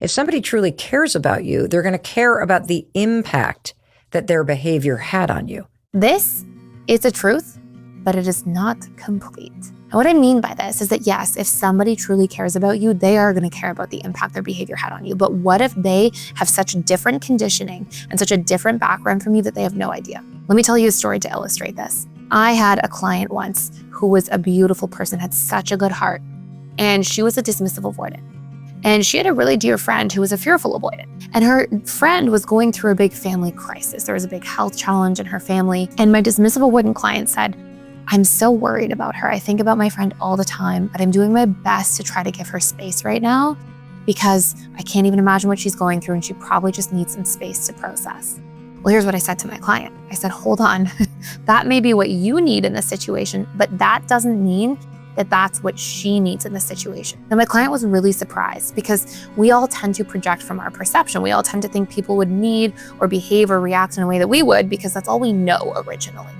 If somebody truly cares about you, they're going to care about the impact that their behavior had on you. This is a truth, but it is not complete. And what I mean by this is that yes, if somebody truly cares about you, they are going to care about the impact their behavior had on you. But what if they have such different conditioning and such a different background from you that they have no idea? Let me tell you a story to illustrate this. I had a client once who was a beautiful person, had such a good heart, and she was a dismissive avoidant. And she had a really dear friend who was a fearful avoidant. And her friend was going through a big family crisis. There was a big health challenge in her family. And my dismissive avoidant client said, I'm so worried about her. I think about my friend all the time, but I'm doing my best to try to give her space right now because I can't even imagine what she's going through and she probably just needs some space to process. Well, here's what I said to my client. I said, hold on, that may be what you need in this situation, but that doesn't mean that that's what she needs in this situation. And my client was really surprised because we all tend to project from our perception. We all tend to think people would need or behave or react in a way that we would because that's all we know originally.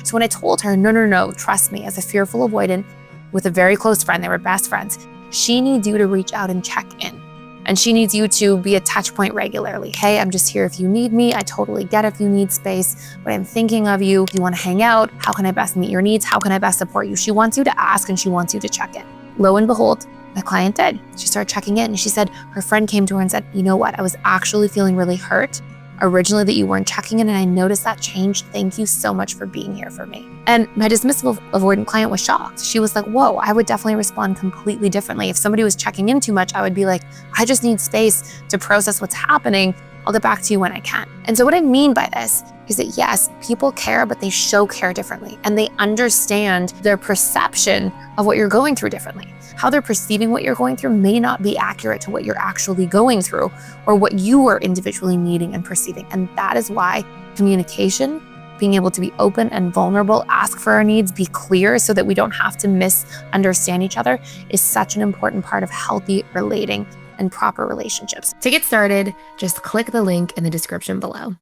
So when I told her, no, trust me, as a fearful avoidant with a very close friend, they were best friends, she needs you to reach out and check in. And she needs you to be a touch point regularly. Hey, I'm just here if you need me. I totally get if you need space, but I'm thinking of you. Do you want to hang out? How can I best meet your needs? How can I best support you? She wants you to ask and she wants you to check in. Lo and behold, my client did. She started checking in and she said her friend came to her and said, you know what? I was actually feeling really hurt originally that you weren't checking in and I noticed that changed. Thank you so much for being here for me. And my dismissive avoidant client was shocked. She was like, whoa, I would definitely respond completely differently. If somebody was checking in too much, I would be like, I just need space to process what's happening. I'll get back to you when I can. And so what I mean by this is that yes, people care, but they show care differently and they understand their perception of what you're going through differently. How they're perceiving what you're going through may not be accurate to what you're actually going through or what you are individually needing and perceiving. And that is why communication, being able to be open and vulnerable, ask for our needs, be clear so that we don't have to misunderstand each other is such an important part of healthy relating and proper relationships. To get started, just click the link in the description below.